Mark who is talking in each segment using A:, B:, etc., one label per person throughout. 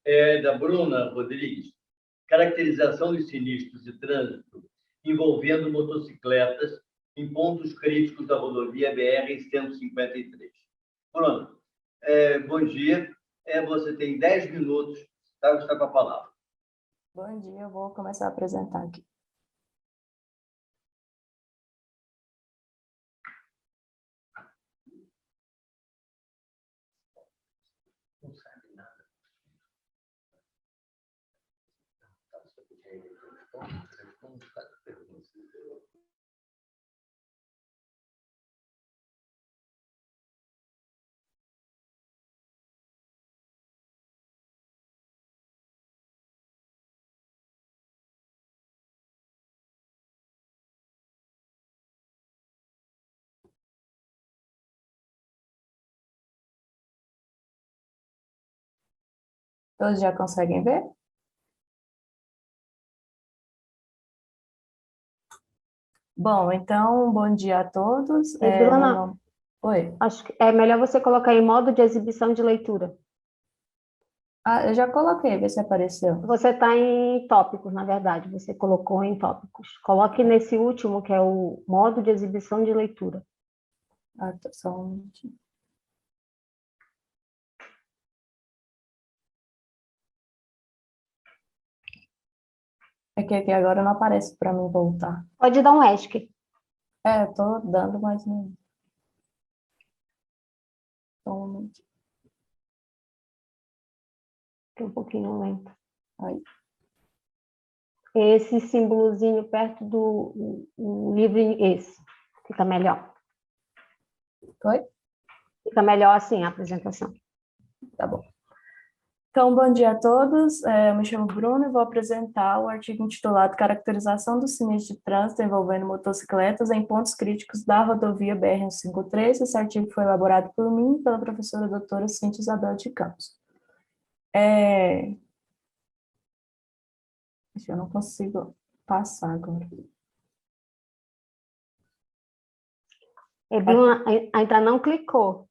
A: é da Bruna Rodrigues. Caracterização dos sinistros de trânsito envolvendo motocicletas em pontos críticos da rodovia BR-153. Bruna, bom dia. Você tem 10 minutos, tá? Você está com a palavra.
B: Bom dia, eu vou começar a apresentar aqui.
A: Não sabe nada.
B: Todos já conseguem ver? Bom, então, bom dia a todos.
C: Bruna,
B: Oi.
C: acho que é melhor você colocar em modo de exibição de leitura.
B: Eu já coloquei, vê se apareceu.
C: Você está em tópicos, na verdade, você colocou em tópicos. Coloque nesse último, que é o modo de exibição de leitura.
B: Só um minutinho. É que aqui agora não aparece para mim voltar.
C: Pode dar um ESC.
B: Tô dando, mas não. Só um minutinho.
C: É um pouquinho lento.
B: Aí.
C: Esse símbolozinho perto do livro, esse. Fica melhor.
B: Oi?
C: Fica melhor assim a apresentação.
B: Tá bom. Então, bom dia a todos. Eu me chamo Bruno e vou apresentar o artigo intitulado Caracterização dos sinistros de trânsito envolvendo motocicletas em pontos críticos da rodovia BR-153. Esse artigo foi elaborado por mim e pela professora doutora Cíntia Isabel de Campos. Eu não consigo passar agora.
C: Bruna ainda não clicou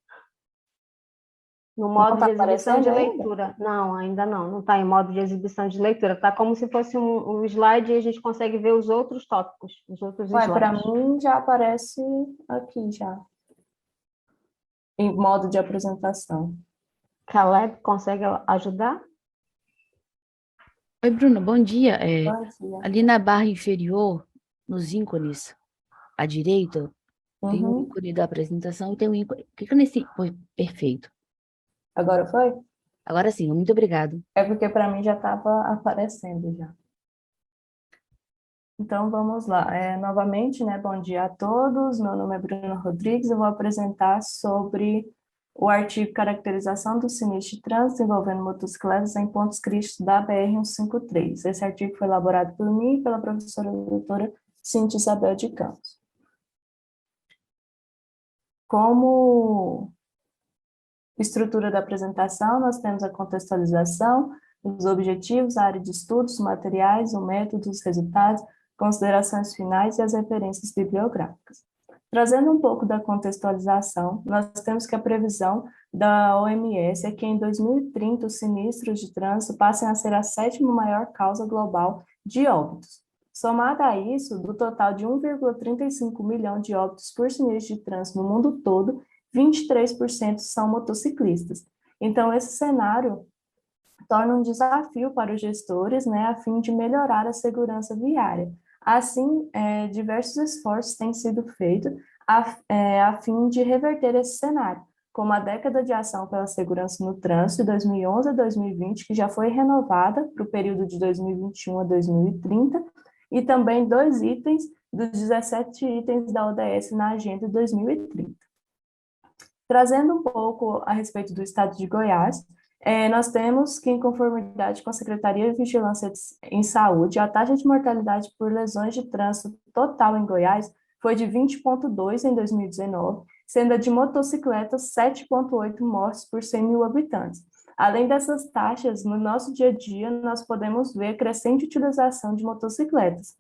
C: no modo de exibição de leitura. Não, ainda não. Não está em modo de exibição de leitura. Está como se fosse um slide e a gente consegue ver os outros tópicos, os outros slides.
B: Para mim já aparece aqui já. Em modo de apresentação.
C: Caleb, consegue ajudar?
D: Oi, Bruno, bom dia.
B: Bom dia.
D: Ali na barra inferior, nos ícones, à direita, tem um ícone da apresentação e tem um ícone. Clica nesse. Foi perfeito.
B: Agora foi?
D: Agora sim, muito obrigado.
B: É porque para mim já estava aparecendo já. Então, vamos lá. Novamente, né, bom dia a todos. Meu nome é Bruna Rodrigues. Eu vou apresentar sobre o artigo Caracterização do sinistro de trânsito envolvendo motocicletas em pontos críticos da BR-153. Esse artigo foi elaborado por mim e pela professora doutora Cíntia Isabel de Campos. Como estrutura da apresentação, nós temos a contextualização, os objetivos, a área de estudos, os materiais, o método, os resultados, considerações finais e as referências bibliográficas. Trazendo um pouco da contextualização, nós temos que a previsão da OMS é que em 2030 os sinistros de trânsito passem a ser a 7ª maior causa global de óbitos. Somado a isso, do total de 1,35 milhão de óbitos por sinistro de trânsito no mundo todo, 23% são motociclistas. Então, esse cenário torna um desafio para os gestores, né, a fim de melhorar a segurança viária. Assim, diversos esforços têm sido feitos a fim de reverter esse cenário, como a década de ação pela segurança no trânsito, de 2011 a 2020, que já foi renovada para o período de 2021 a 2030, e também 2 itens dos 17 itens da ODS na Agenda 2030. Trazendo um pouco a respeito do estado de Goiás, nós temos que, em conformidade com a Secretaria de Vigilância em Saúde, a taxa de mortalidade por lesões de trânsito total em Goiás foi de 20,2 em 2019, sendo a de motocicletas 7,8 mortes por 100 mil habitantes. Além dessas taxas, no nosso dia a dia, nós podemos ver a crescente utilização de motocicletas.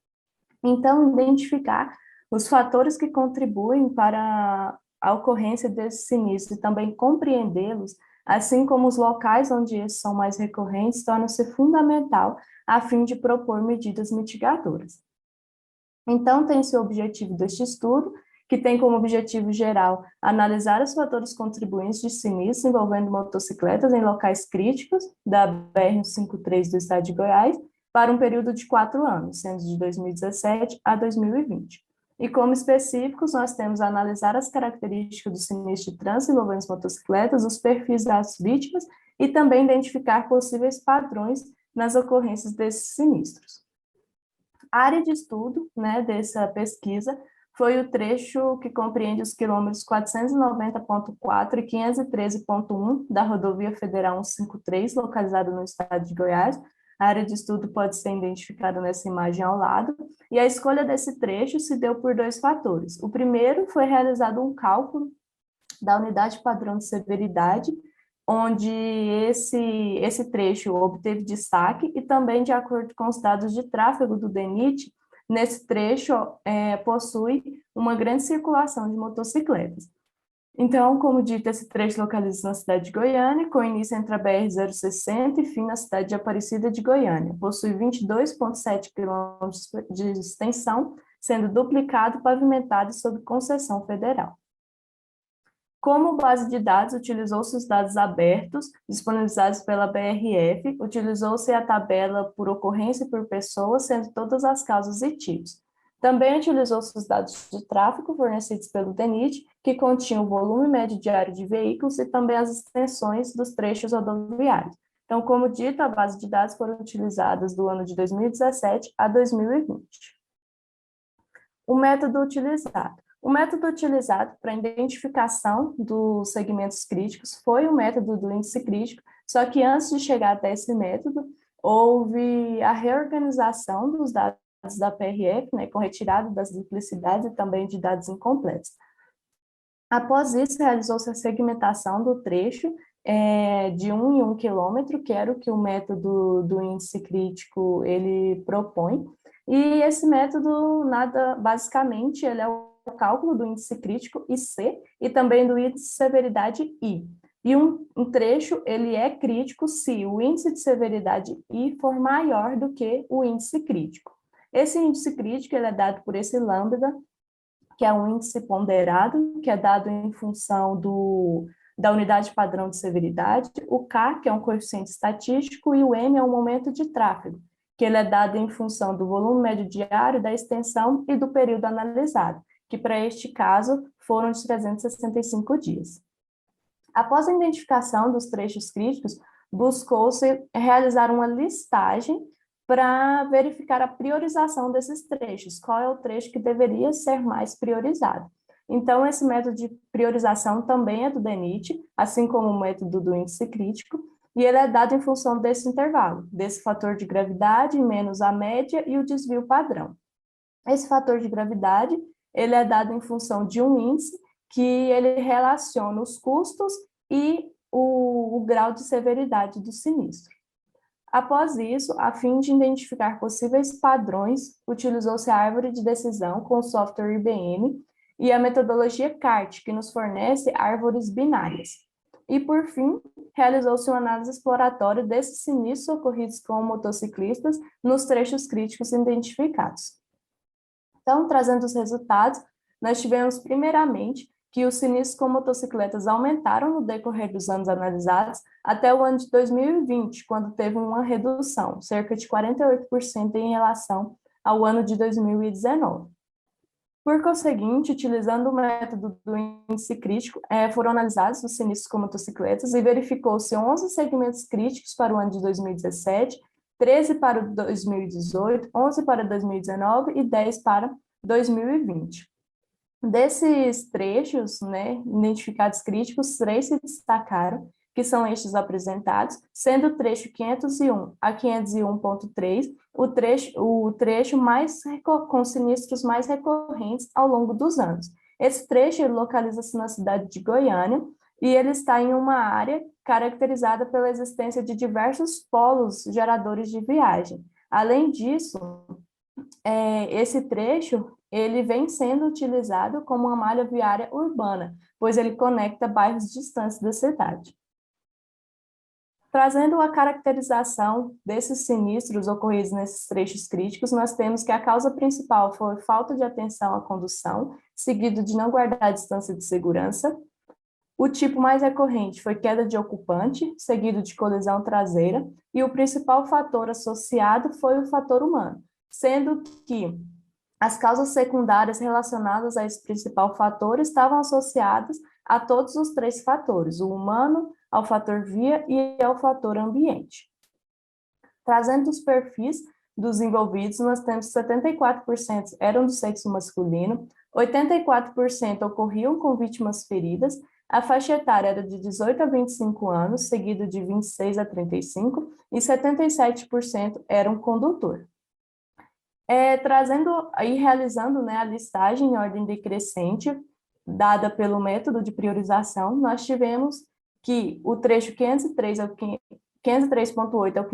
B: Então, identificar os fatores que contribuem para a ocorrência desses sinistros e também compreendê-los assim como os locais onde esses são mais recorrentes, torna-se fundamental a fim de propor medidas mitigadoras. Então, tem-se o objetivo deste estudo, que tem como objetivo geral analisar os fatores contribuintes de sinistro envolvendo motocicletas em locais críticos da BR-153 do estado de Goiás, para um período de 4 anos, sendo de 2017 a 2020. E como específicos, nós temos a analisar as características do sinistro de trânsito envolvendo as motocicletas, os perfis das vítimas e também identificar possíveis padrões nas ocorrências desses sinistros. A área de estudo, né, dessa pesquisa foi o trecho que compreende os quilômetros 490.4 e 513.1 da rodovia federal 153, localizada no estado de Goiás. A área de estudo pode ser identificada nessa imagem ao lado, e a escolha desse trecho se deu por 2 fatores. O primeiro foi realizado um cálculo da unidade padrão de severidade, onde esse trecho obteve destaque, e também, de acordo com os dados de tráfego do DENIT, nesse trecho possui uma grande circulação de motocicletas. Então, como dito, esse trecho localiza-se na cidade de Goiânia, com início entre a BR-060 e fim na cidade de Aparecida de Goiânia. Possui 22,7 km de extensão, sendo duplicado, pavimentado e sob concessão federal. Como base de dados, utilizou-se os dados abertos, disponibilizados pela BRF, utilizou-se a tabela por ocorrência e por pessoa, sendo todas as causas e tipos. Também utilizou-se os dados de tráfego fornecidos pelo DENIT, que continham o volume médio diário de veículos e também as extensões dos trechos rodoviários. Então, como dito, a base de dados foram utilizadas do ano de 2017 a 2020. O método utilizado. O método utilizado para a identificação dos segmentos críticos foi o método do índice crítico, só que antes de chegar até esse método, houve a reorganização dos dados da PRF, né, com retirada das duplicidades e também de dados incompletos. Após isso, realizou-se a segmentação do trecho de 1 em 1 quilômetro, que era o que o método do índice crítico ele propõe, e esse método, basicamente, ele é o cálculo do índice crítico IC e também do índice de severidade I. E um trecho, ele é crítico se o índice de severidade I for maior do que o índice crítico. Esse índice crítico, ele é dado por esse lambda, que é um índice ponderado, que é dado em função da unidade padrão de severidade, o K, que é um coeficiente estatístico, e o M é um momento de tráfego, que ele é dado em função do volume médio diário, da extensão e do período analisado, que para este caso foram de 365 dias. Após a identificação dos trechos críticos, buscou-se realizar uma listagem para verificar a priorização desses trechos, qual é o trecho que deveria ser mais priorizado. Então, esse método de priorização também é do DENIT, assim como o método do índice crítico, e ele é dado em função desse intervalo, desse fator de gravidade menos a média e o desvio padrão. Esse fator de gravidade, ele é dado em função de um índice que ele relaciona os custos e o grau de severidade do sinistro. Após isso, a fim de identificar possíveis padrões, utilizou-se a árvore de decisão com o software IBM e a metodologia CART, que nos fornece árvores binárias. E, por fim, realizou-se uma análise exploratória desses sinistros ocorridos com motociclistas nos trechos críticos identificados. Então, trazendo os resultados, nós tivemos, primeiramente, que os sinistros com motocicletas aumentaram no decorrer dos anos analisados até o ano de 2020, quando teve uma redução, cerca de 48% em relação ao ano de 2019. Por conseguinte, utilizando o método do índice crítico, foram analisados os sinistros com motocicletas e verificou-se 11 segmentos críticos para o ano de 2017, 13 para 2018, 11 para 2019 e 10 para 2020. Desses trechos, né, identificados críticos, 3 se destacaram, que são estes apresentados, sendo o trecho 501 a 501.3 o trecho mais com sinistros mais recorrentes ao longo dos anos. Esse trecho localiza-se na cidade de Goiânia e ele está em uma área caracterizada pela existência de diversos polos geradores de viagem. Além disso, esse trecho ele vem sendo utilizado como uma malha viária urbana, pois ele conecta bairros distantes da cidade. Trazendo a caracterização desses sinistros ocorridos nesses trechos críticos, nós temos que a causa principal foi falta de atenção à condução, seguido de não guardar a distância de segurança. O tipo mais recorrente foi queda de ocupante, seguido de colisão traseira, e o principal fator associado foi o fator humano, sendo que as causas secundárias relacionadas a esse principal fator estavam associadas a todos os três fatores, o humano, ao fator via e ao fator ambiente. Trazendo os perfis dos envolvidos, nós temos 74% eram do sexo masculino, 84% ocorriam com vítimas feridas, a faixa etária era de 18 a 25 anos, seguido de 26 a 35, e 77% eram condutor. Trazendo e realizando, né, a listagem em ordem decrescente, dada pelo método de priorização, nós tivemos que o trecho 503 ao 503.8 ao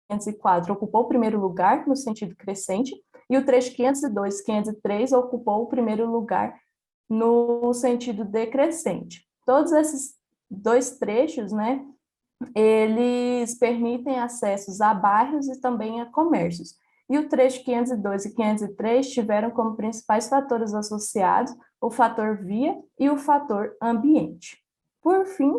B: 504 ocupou o primeiro lugar no sentido crescente, e o trecho 502 e 503 ocupou o primeiro lugar no sentido decrescente. Todos esses dois trechos, né, eles permitem acessos a bairros e também a comércios. E o trecho 502 e 503 tiveram como principais fatores associados o fator via e o fator ambiente. Por fim,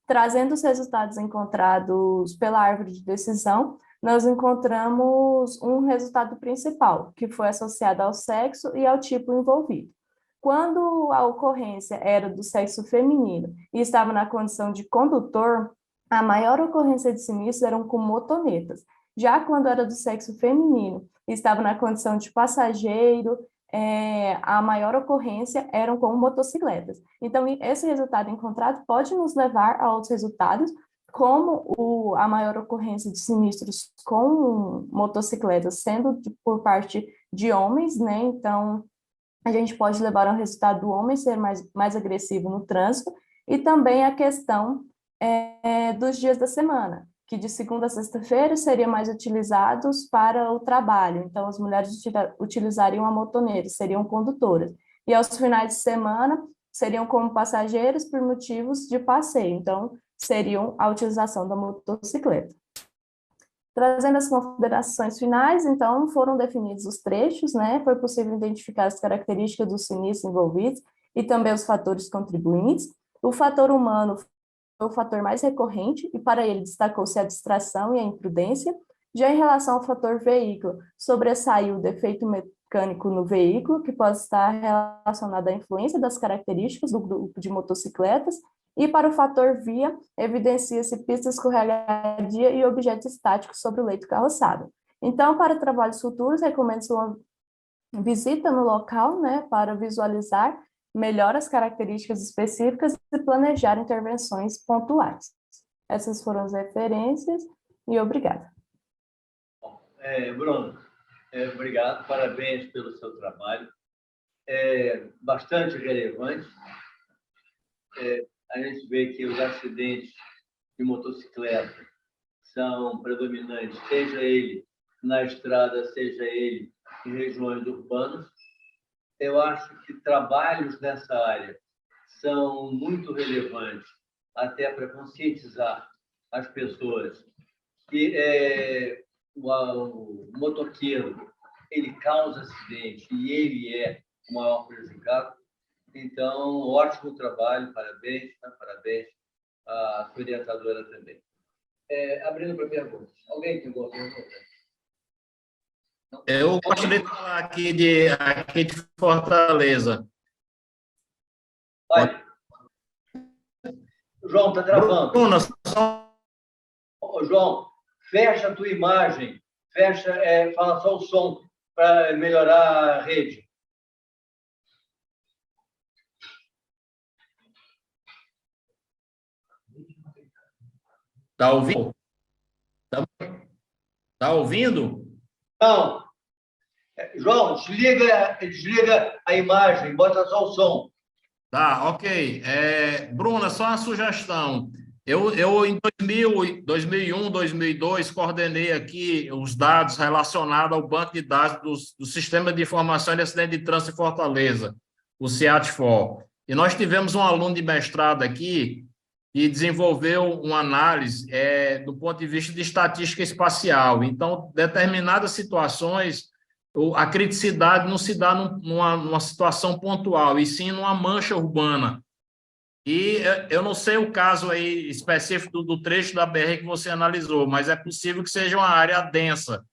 B: trazendo os resultados encontrados pela árvore de decisão, nós encontramos um resultado principal, que foi associado ao sexo e ao tipo envolvido. Quando a ocorrência era do sexo feminino e estava na condição de condutor, a maior ocorrência de sinistros eram com motonetas. Já quando era do sexo feminino e estava na condição de passageiro, a maior ocorrência eram com motocicletas. Então, esse resultado encontrado pode nos levar a outros resultados, como a maior ocorrência de sinistros com motocicletas sendo por parte de homens, né? Então, a gente pode levar ao resultado do homem ser mais agressivo no trânsito, e também a questão dos dias da semana, que de segunda a sexta-feira seriam mais utilizados para o trabalho. Então, as mulheres utilizariam a motoneta, seriam condutoras. E aos finais de semana, seriam como passageiros por motivos de passeio. Então, seriam a utilização da motocicleta. Trazendo as considerações finais, então, foram definidos os trechos, né? Foi possível identificar as características dos sinistros envolvidos e também os fatores contribuintes. O fator humano foi o fator mais recorrente, e para ele destacou-se a distração e a imprudência. Já em relação ao fator veículo, sobressaiu o defeito mecânico no veículo, que pode estar relacionado à influência das características do grupo de motocicletas, e para o fator via, evidencia-se pista escorregadia e objetos estáticos sobre o leito carroçado. Então, para trabalhos futuros, recomendo-se uma visita no local, né, para visualizar melhor as características específicas e planejar intervenções pontuais. Essas foram as referências e obrigada.
A: Bruno, obrigado, parabéns pelo seu trabalho. Bastante relevante. A gente vê que os acidentes de motocicleta são predominantes, seja ele na estrada, seja ele em regiões urbanas. Eu acho que trabalhos nessa área são muito relevantes, até para conscientizar as pessoas que o motoqueiro ele causa acidente e ele é o maior prejudicado. Então, ótimo trabalho, parabéns, né? Parabéns à sua orientadora também. Abrindo para perguntas. Alguém tem alguma pergunta?
E: Eu gostaria de falar aqui de Fortaleza.
A: Vai. João, está travando.
E: Bruno,
A: João, fecha a tua imagem, fala só o som para melhorar a rede.
E: Tá ouvindo? Tá ouvindo?
A: Não. João, desliga a imagem, bota só o som.
E: Tá, ok. Bruna, só uma sugestão. Eu em 2001, 2002, coordenei aqui os dados relacionados ao banco de dados do Sistema de Informação de Acidente de Trânsito em Fortaleza, o CIAT-FOR. E nós tivemos um aluno de mestrado aqui e desenvolveu uma análise do ponto de vista de estatística espacial. Então, determinadas situações, a criticidade não se dá numa situação pontual, e sim numa mancha urbana. E eu não sei o caso aí específico do trecho da BR que você analisou, mas é possível que seja uma área densa,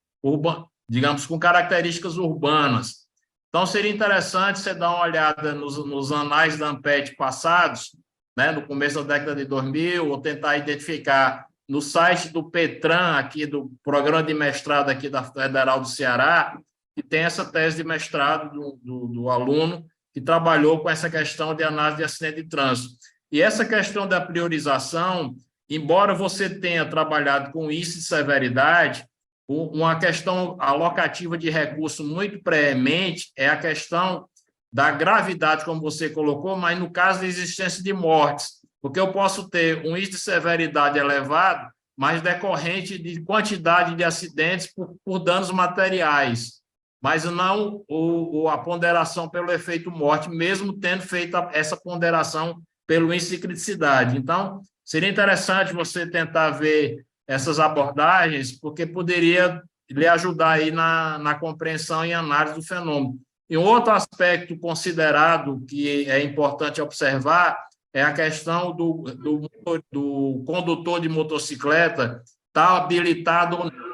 E: digamos, com características urbanas. Então, seria interessante você dar uma olhada nos anais da ANPET passados, né, no começo da década de 2000, ou tentar identificar no site do PETRAN, aqui do Programa de Mestrado aqui da Federal do Ceará, que tem essa tese de mestrado do aluno que trabalhou com essa questão de análise de acidente de trânsito. E essa questão da priorização, embora você tenha trabalhado com índice de severidade, uma questão alocativa de recurso muito preemente é a questão da gravidade, como você colocou, mas no caso da existência de mortes, porque eu posso ter um índice de severidade elevado, mas decorrente de quantidade de acidentes por danos materiais, mas não a ponderação pelo efeito morte, mesmo tendo feito essa ponderação pelo índice de criticidade. Então, seria interessante você tentar ver essas abordagens, porque poderia lhe ajudar aí na compreensão e análise do fenômeno. E um outro aspecto considerado que é importante observar é a questão do condutor de motocicleta estar habilitado ou não.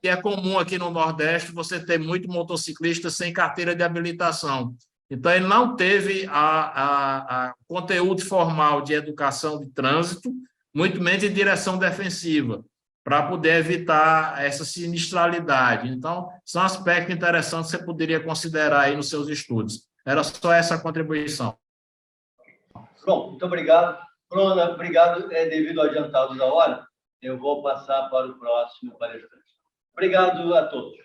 E: E é comum aqui no Nordeste você ter muito motociclista sem carteira de habilitação. Então, ele não teve a conteúdo formal de educação de trânsito, muito menos de direção defensiva, para poder evitar essa sinistralidade. Então, são aspectos interessantes que você poderia considerar aí nos seus estudos. Era só essa contribuição.
A: Bom, muito obrigado. Bruna, obrigado. Devido ao adiantado da hora, eu vou passar para o próximo palestrante. Obrigado a todos.